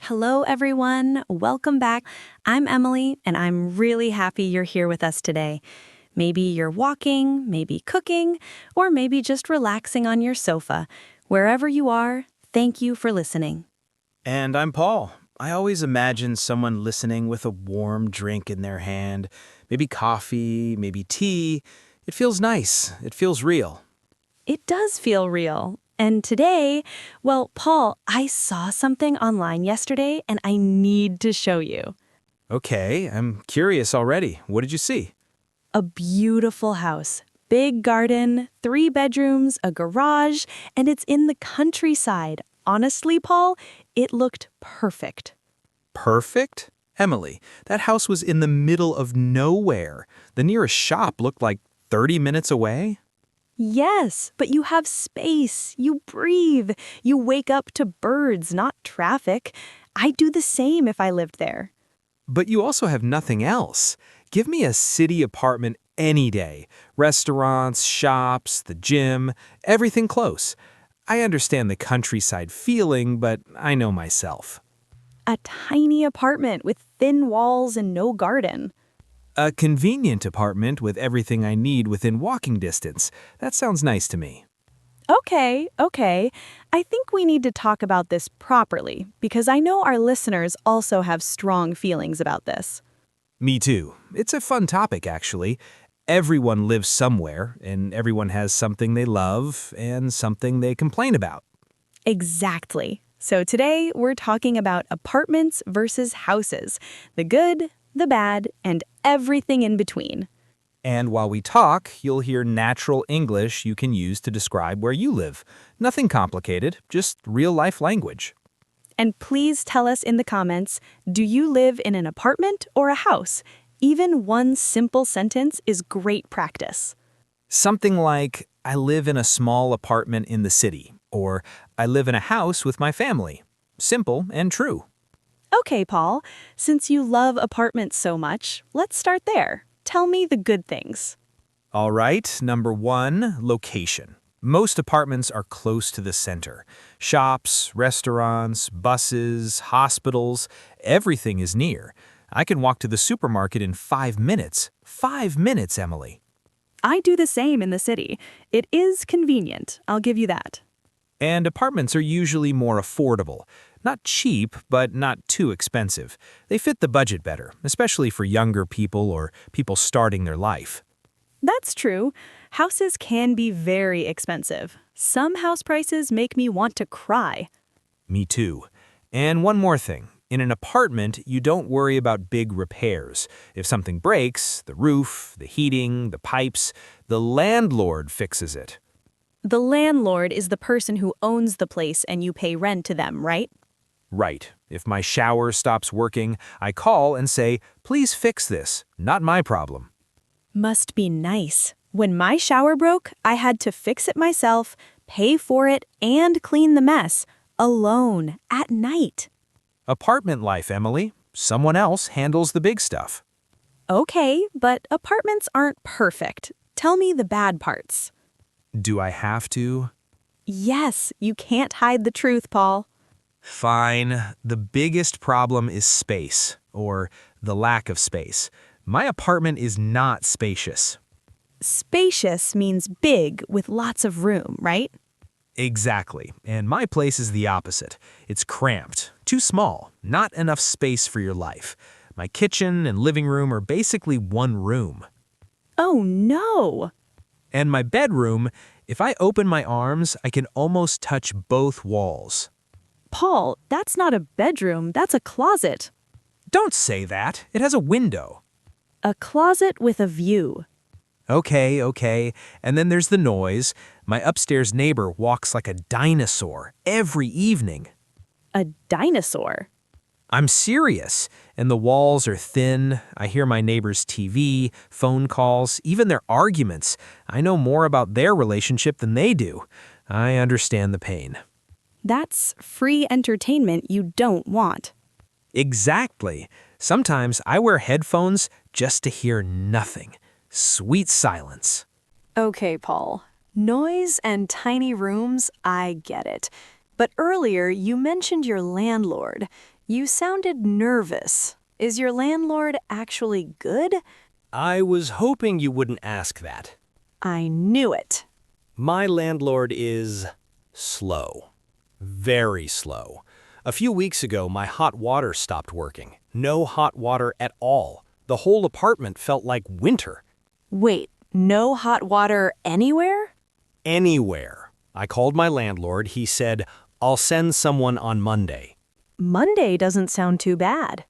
Hello, everyone. Welcome back. I'm Emily, and I'm really happy you're here with us today. Maybe you're walking, maybe cooking, or maybe just relaxing on your sofa. Wherever you are, thank you for listening. And I'm Paul. I always imagine someone listening with a warm drink in their hand, maybe coffee, maybe tea. It feels nice. It feels real. It does feel real. And today, well, Paul, I saw something online yesterday, and I need to show you. Okay, I'm curious already. What did you see? A beautiful house. Big garden, 3 bedrooms, a garage, and it's in the countryside. Honestly, Paul, it looked perfect. Perfect? Emily, that house was in the middle of nowhere. The nearest shop looked like 30 minutes away. Yes, but you have space. You breathe. You wake up to birds, not traffic. I'd do the same if I lived there. But you also have nothing else. Give me a city apartment any day. Restaurants, shops, the gym, everything close. I understand the countryside feeling, but I know myself. A tiny apartment with thin walls and no garden. A convenient apartment with everything I need within walking distance. That sounds nice to me. Okay. I think we need to talk about this properly because I know our listeners also have strong feelings about this. Me too. It's a fun topic, actually. Everyone lives somewhere, and everyone has something they love and something they complain about. Exactly. So today we're talking about apartments versus houses, the good, the bad, and everything in between. And while we talk, you'll hear natural English you can use to describe where you live. Nothing complicated, just real-life language. And please tell us in the comments, do you live in an apartment or a house? Even one simple sentence is great practice. Something like, I live in a small apartment in the city, or I live in a house with my family. Simple and true. Okay, Paul, since you love apartments so much, let's start there. Tell me the good things. All right, number 1, location. Most apartments are close to the center. Shops, restaurants, buses, hospitals, everything is near. I can walk to the supermarket in 5 minutes. 5 minutes, Emily. I do the same in the city. It is convenient, I'll give you that. And apartments are usually more affordable. Not cheap, but not too expensive. They fit the budget better, especially for younger people or people starting their life. That's true. Houses can be very expensive. Some house prices make me want to cry. Me too. And one more thing. In an apartment, you don't worry about big repairs. If something breaks, the roof, the heating, the pipes, the landlord fixes it. The landlord is the person who owns the place and you pay rent to them, right? Right. If my shower stops working, I call and say, please fix this. Not my problem. Must be nice. When my shower broke, I had to fix it myself, pay for it, and clean the mess. Alone, at night. Apartment life, Emily. Someone else handles the big stuff. Okay, but apartments aren't perfect. Tell me the bad parts. Do I have to? Yes, you can't hide the truth, Paul. Fine. The biggest problem is space, or the lack of space. My apartment is not spacious. Spacious means big with lots of room, right? Exactly. And my place is the opposite. It's cramped, too small, not enough space for your life. My kitchen and living room are basically one room. Oh no! And my bedroom, if I open my arms, I can almost touch both walls. Paul, that's not a bedroom, that's a closet. Don't say that. It has a window. A closet with a view. Okay. And then there's the noise. My upstairs neighbor walks like a dinosaur every evening. A dinosaur. I'm serious. And the walls are thin. I hear my neighbor's TV, phone calls, even their arguments. I know more about their relationship than they do. I understand the pain. That's free entertainment you don't want. Exactly. Sometimes I wear headphones just to hear nothing. Sweet silence. Okay, Paul. Noise and tiny rooms, I get it. But earlier you mentioned your landlord. You sounded nervous. Is your landlord actually good? I was hoping you wouldn't ask that. I knew it. My landlord is slow. Very slow. A few weeks ago, my hot water stopped working. No hot water at all. The whole apartment felt like winter. Wait, no hot water anywhere? Anywhere. I called my landlord. He said, "I'll send someone on Monday." Monday doesn't sound too bad.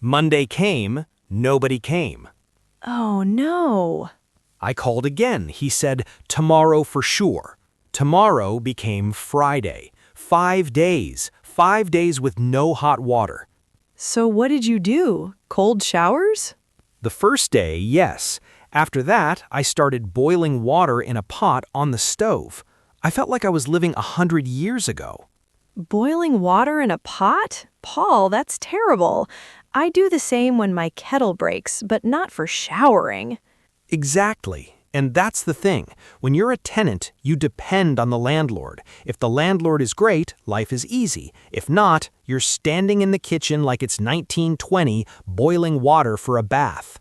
Monday came, nobody came. Oh, no. I called again. He said, "Tomorrow for sure." Tomorrow became Friday. 5 days. 5 days with no hot water. So what did you do? Cold showers? The first day, yes. After that, I started boiling water in a pot on the stove. I felt like I was living 100 years ago. Boiling water in a pot? Paul, that's terrible. I do the same when my kettle breaks, but not for showering. Exactly. And that's the thing. When you're a tenant, you depend on the landlord. If the landlord is great, life is easy. If not, you're standing in the kitchen like it's 1920, boiling water for a bath.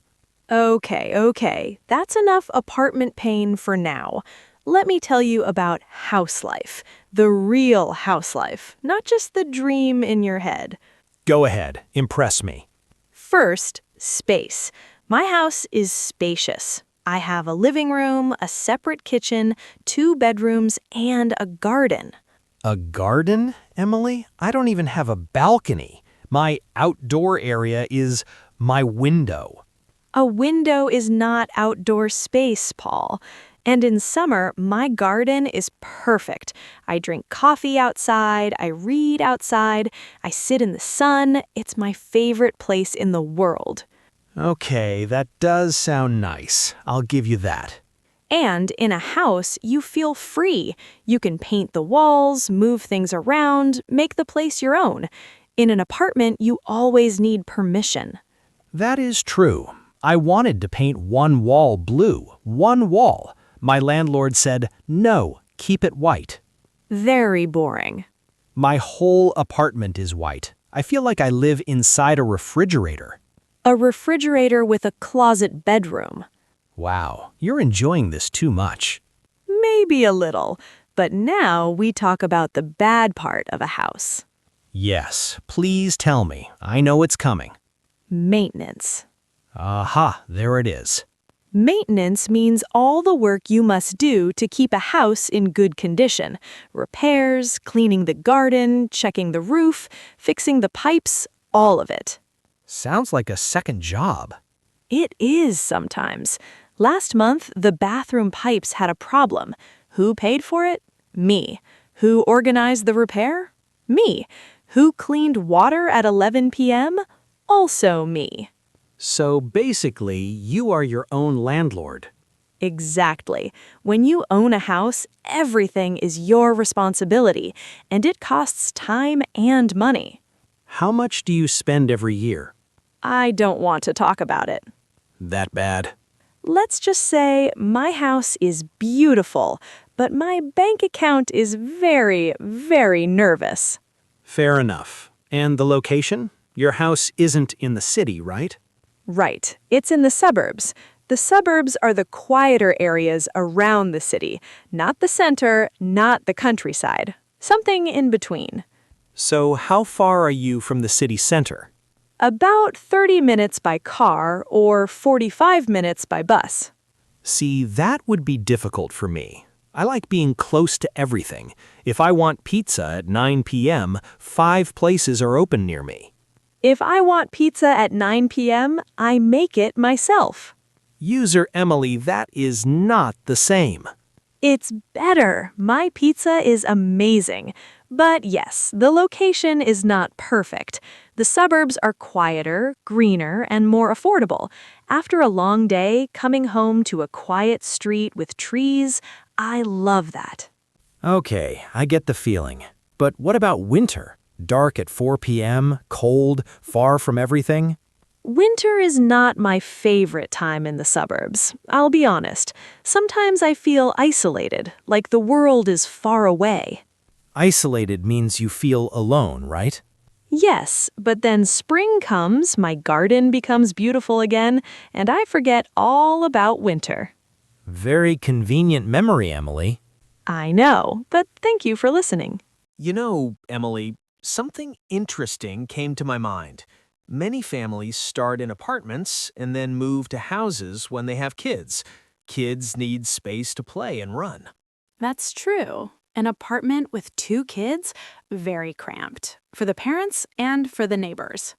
Okay. That's enough apartment pain for now. Let me tell you about house life. The real house life, not just the dream in your head. Go ahead. Impress me. First, space. My house is spacious. I have a living room, a separate kitchen, 2 bedrooms, and a garden. A garden, Emily? I don't even have a balcony. My outdoor area is my window. A window is not outdoor space, Paul. And in summer, my garden is perfect. I drink coffee outside, I read outside, I sit in the sun. It's my favorite place in the world. Okay, that does sound nice. I'll give you that. And in a house, you feel free. You can paint the walls, move things around, make the place your own. In an apartment, you always need permission. That is true. I wanted to paint one wall blue, one wall. My landlord said, "No, keep it white." Very boring. My whole apartment is white. I feel like I live inside a refrigerator. A refrigerator with a closet bedroom. Wow, you're enjoying this too much. Maybe a little, but now we talk about the bad part of a house. Yes, please tell me. I know it's coming. Maintenance. Aha, there it is. Maintenance means all the work you must do to keep a house in good condition. Repairs, cleaning the garden, checking the roof, fixing the pipes, all of it. Sounds like a second job. It is sometimes. Last month, the bathroom pipes had a problem. Who paid for it? Me. Who organized the repair? Me. Who cleaned water at 11 p.m.? Also me. So basically, you are your own landlord. Exactly. When you own a house, everything is your responsibility, and it costs time and money. How much do you spend every year? I don't want to talk about it. That bad? Let's just say my house is beautiful, but my bank account is very, very nervous. Fair enough. And the location? Your house isn't in the city, right? Right. It's in the suburbs. The suburbs are the quieter areas around the city, not the center, not the countryside. Something in between. So how far are you from the city center? About 30 minutes by car or 45 minutes by bus. See, that would be difficult for me. I like being close to everything. If I want pizza at 9 p.m., 5 places are open near me. If I want pizza at 9 p.m., I make it myself. User Emily, that is not the same. It's better. My pizza is amazing. But yes, the location is not perfect. The suburbs are quieter, greener, and more affordable. After a long day, coming home to a quiet street with trees, I love that. Okay, I get the feeling. But what about winter? Dark at 4 p.m., cold, far from everything? Winter is not my favorite time in the suburbs. I'll be honest. Sometimes I feel isolated, like the world is far away. Isolated means you feel alone, right? Yes, but then spring comes, my garden becomes beautiful again, and I forget all about winter. Very convenient memory, Emily. I know, but thank you for listening. You know, Emily, something interesting came to my mind. Many families start in apartments and then move to houses when they have kids. Kids need space to play and run. That's true. An apartment with 2 kids? Very cramped. For the parents and for the neighbors.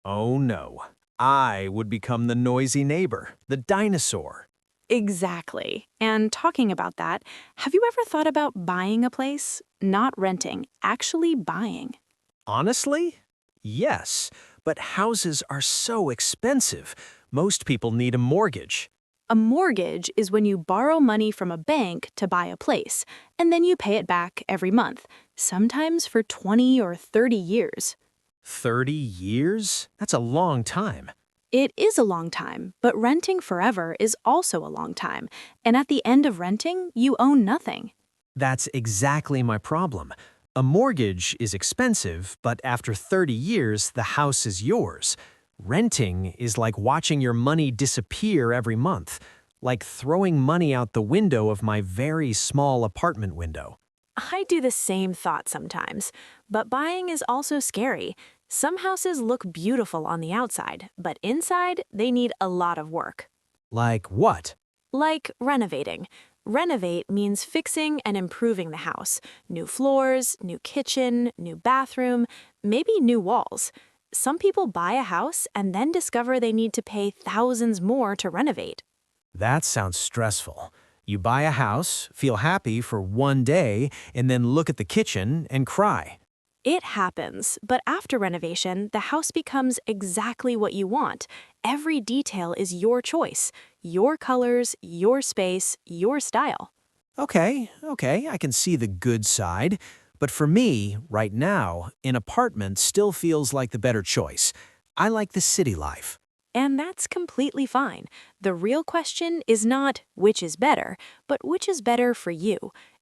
Oh no, I would become the noisy neighbor, the dinosaur. Exactly. And talking about that, have you ever thought about buying a place? Not renting, actually buying. Honestly? Yes, but houses are so expensive. Most people need a mortgage. A mortgage is when you borrow money from a bank to buy a place, and then you pay it back every month, sometimes for 20 or 30 years. 30 years? That's a long time. It is a long time, but renting forever is also a long time, and at the end of renting, you own nothing. That's exactly my problem. A mortgage is expensive, but after 30 years, the house is yours. Renting is like watching your money disappear every month, like throwing money out the window of my very small apartment window. I do the same thought sometimes, but buying is also scary. Some houses look beautiful on the outside, but inside, they need a lot of work. Like what? Like renovating. Renovate means fixing and improving the house. New floors, new kitchen, new bathroom, maybe new walls. Some people buy a house and then discover they need to pay thousands more to renovate. That sounds stressful. You buy a house, feel happy for one day, and then look at the kitchen and cry. It happens, but after renovation, the house becomes exactly what you want. Every detail is your choice. Your colors, your space, your style. Okay, I can see the good side. But for me, right now, an apartment still feels like the better choice. I like the city life. And that's completely fine. The real question is not which is better, but which is better for you.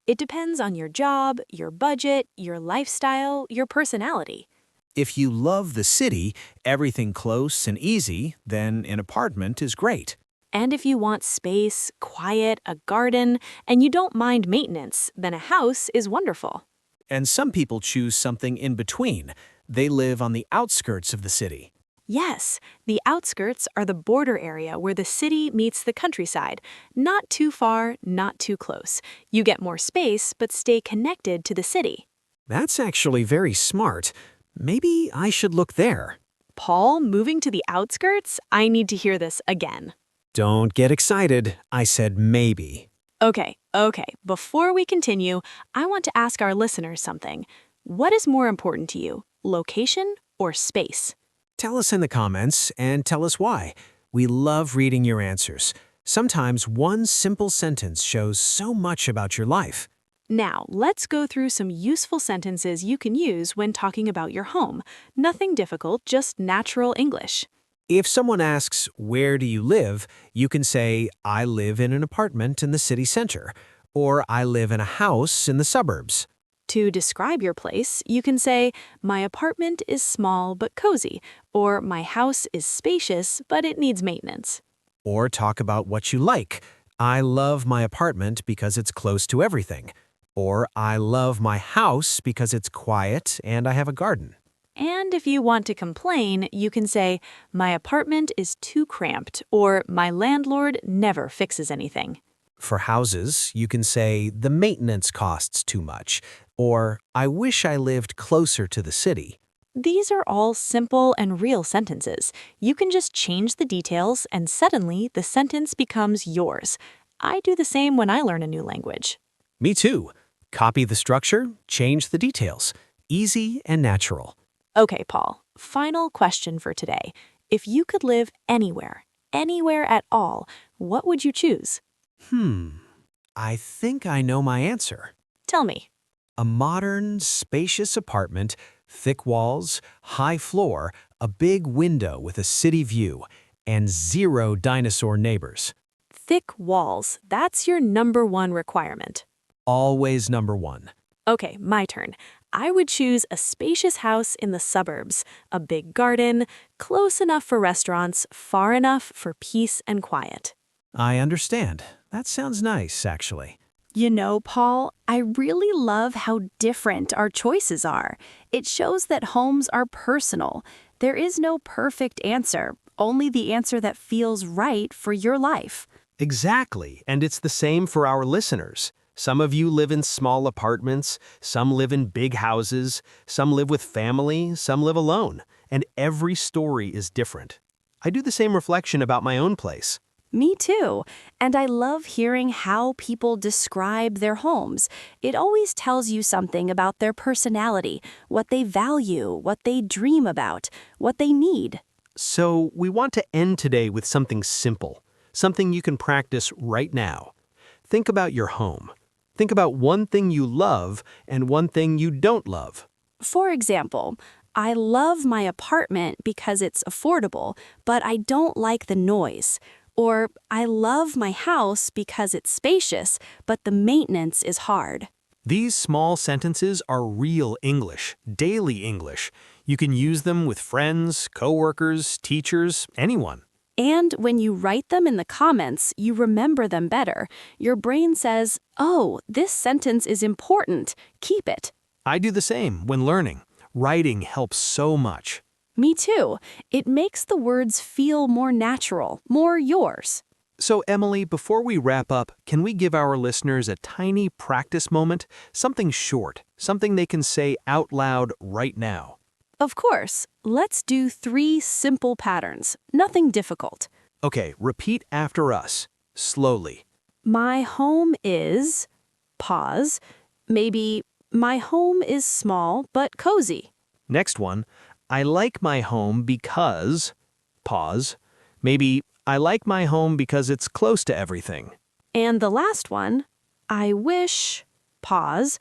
It depends on your job, your budget, your lifestyle, your personality. If you love the city, everything close and easy, then an apartment is great. And if you want space, quiet, a garden, and you don't mind maintenance, then a house is wonderful. And some people choose something in between. They live on the outskirts of the city. Yes, the outskirts are the border area where the city meets the countryside. Not too far, not too close. You get more space, but stay connected to the city. That's actually very smart. Maybe I should look there. Paul, moving to the outskirts? I need to hear this again. Don't get excited. I said maybe. Okay. Before we continue, I want to ask our listeners something. What is more important to you, location or space? Tell us in the comments and tell us why. We love reading your answers. Sometimes one simple sentence shows so much about your life. Now, let's go through some useful sentences you can use when talking about your home. Nothing difficult, just natural English. If someone asks, "Where do you live?" you can say, "I live in an apartment in the city center," or "I live in a house in the suburbs." To describe your place, you can say, "My apartment is small but cozy," or "My house is spacious but it needs maintenance." Or talk about what you like. "I love my apartment because it's close to everything." Or "I love my house because it's quiet and I have a garden." And if you want to complain, you can say, "My apartment is too cramped," or "My landlord never fixes anything." For houses, you can say, "The maintenance costs too much," or "I wish I lived closer to the city." These are all simple and real sentences. You can just change the details and suddenly the sentence becomes yours. I do the same when I learn a new language. Me too. Copy the structure, change the details. Easy and natural. Okay, Paul, final question for today. If you could live anywhere at all, what would you choose? I think I know my answer. Tell me. A modern, spacious apartment, thick walls, high floor, a big window with a city view, and 0 dinosaur neighbors. Thick walls, that's your number one requirement. Always number one. Okay, my turn. I would choose a spacious house in the suburbs, a big garden, close enough for restaurants, far enough for peace and quiet. I understand. That sounds nice, actually. You know, Paul, I really love how different our choices are. It shows that homes are personal. There is no perfect answer, only the answer that feels right for your life. Exactly, and it's the same for our listeners. Some of you live in small apartments, some live in big houses, some live with family, some live alone, and every story is different. I do the same reflection about my own place. Me too. And I love hearing how people describe their homes. It always tells you something about their personality, what they value, what they dream about, what they need. So we want to end today with something simple, something you can practice right now. Think about your home. Think about one thing you love and one thing you don't love. For example, I love my apartment because it's affordable, but I don't like the noise. Or, I love my house because it's spacious, but the maintenance is hard. These small sentences are real English, daily English. You can use them with friends, coworkers, teachers, anyone. And when you write them in the comments, you remember them better. Your brain says, oh, this sentence is important. Keep it. I do the same when learning. Writing helps so much. Me too. It makes the words feel more natural, more yours. So, Emily, before we wrap up, can we give our listeners a tiny practice moment? Something short, something they can say out loud right now. Of course. Let's do 3 simple patterns. Nothing difficult. Okay, repeat after us, slowly. My home is... Pause. Maybe, my home is small but cozy. Next one, I like my home because... Pause. Maybe, I like my home because it's close to everything. And the last one, I wish... Pause.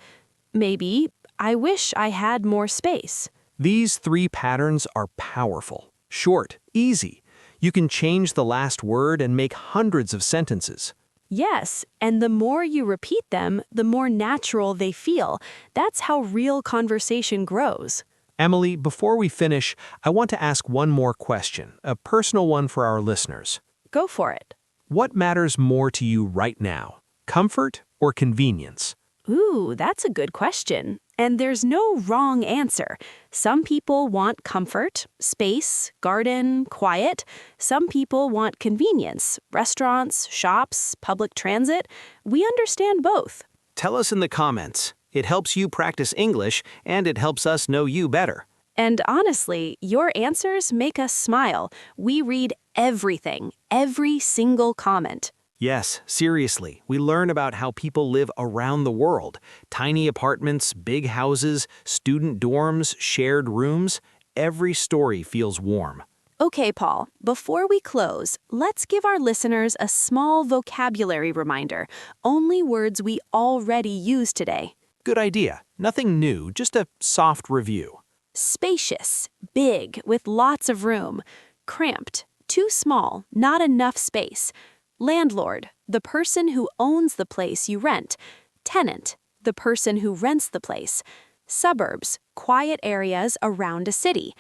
Maybe, I wish I had more space. These 3 patterns are powerful, short, easy. You can change the last word and make hundreds of sentences. Yes, and the more you repeat them, the more natural they feel. That's how real conversation grows. Emily, before we finish, I want to ask one more question, a personal one for our listeners. Go for it. What matters more to you right now, comfort or convenience? Ooh, that's a good question. And there's no wrong answer. Some people want comfort, space, garden, quiet. Some people want convenience, restaurants, shops, public transit. We understand both. Tell us in the comments. It helps you practice English, and it helps us know you better. And honestly, your answers make us smile. We read everything, every single comment. Yes, seriously, we learn about how people live around the world. Tiny apartments, big houses, student dorms, shared rooms. Every story feels warm. Okay, Paul, before we close, let's give our listeners a small vocabulary reminder. Only words we already use today. Good idea. Nothing new, just a soft review. Spacious, big, with lots of room. Cramped, too small, not enough space. Landlord, the person who owns the place you rent. Tenant, the person who rents the place. Suburbs, quiet areas around a city.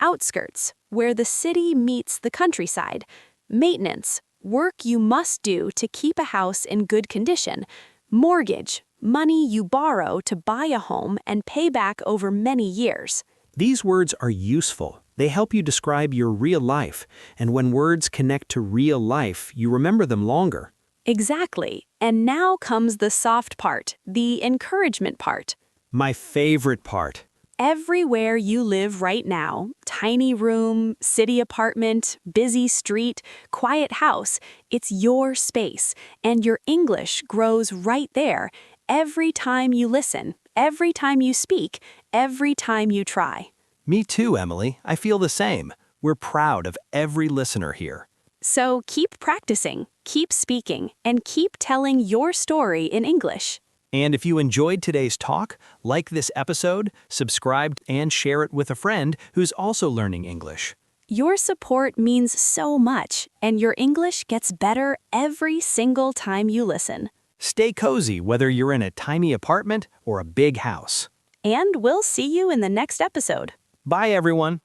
Outskirts, where the city meets the countryside. Maintenance, work you must do to keep a house in good condition. Mortgage, money you borrow to buy a home and pay back over many years. These words are useful. They help you describe your real life, and when words connect to real life, you remember them longer. Exactly. And now comes the soft part, the encouragement part. My favorite part. Everywhere you live right now, tiny room, city apartment, busy street, quiet house, it's your space, and your English grows right there every time you listen, every time you speak, every time you try. Me too, Emily. I feel the same. We're proud of every listener here. So keep practicing, keep speaking, and keep telling your story in English. And if you enjoyed today's talk, like this episode, subscribe, and share it with a friend who's also learning English. Your support means so much, and your English gets better every single time you listen. Stay cozy whether you're in a tiny apartment or a big house. And we'll see you in the next episode. Bye, everyone.